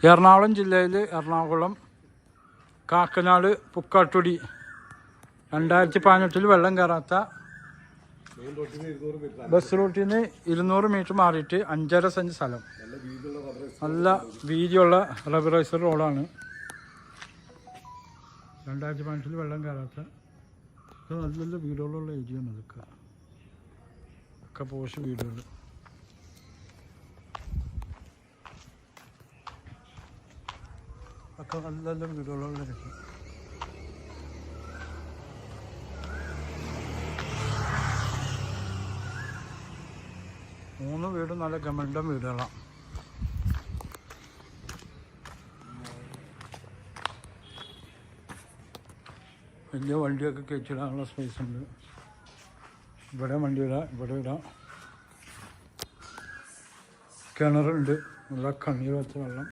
എറണാകുളം ജില്ലയിൽ എറണാകുളം കാക്കനാട് പുക്കാട്ടുടി 2018 വെള്ളം കയറാത്ത ബസ് റൂട്ടിൽ നിന്ന് 200 മീറ്റർ മാറിയിട്ട് 5.5 സെൻറ്റ് സ്ഥലം, നല്ല വീതിയുള്ള റബ്ബറൈസർ റോഡാണ്. 2018 വെള്ളം കയറാത്ത നല്ല നല്ല വീടുകളുള്ള ഏരിയയാണ്. ഒക്കെ പോഷ് വീടുകൾ. ഒക്കെ നല്ല നല്ല വീടുകളുള്ള ഏരിയ. മൂന്ന് വീടും നല്ല ഗവൺമെൻറ് വീടുകളാണ്. വലിയ വണ്ടിയൊക്കെ കയറ്റിടാനുള്ള സ്പേസ് ഉണ്ട്. ഇവിടെ വണ്ടി ഇടാം, ഇവിടെ ഇടാം. കിണറുണ്ട്, നല്ല കണ്ണീർ വെച്ച വെള്ളം.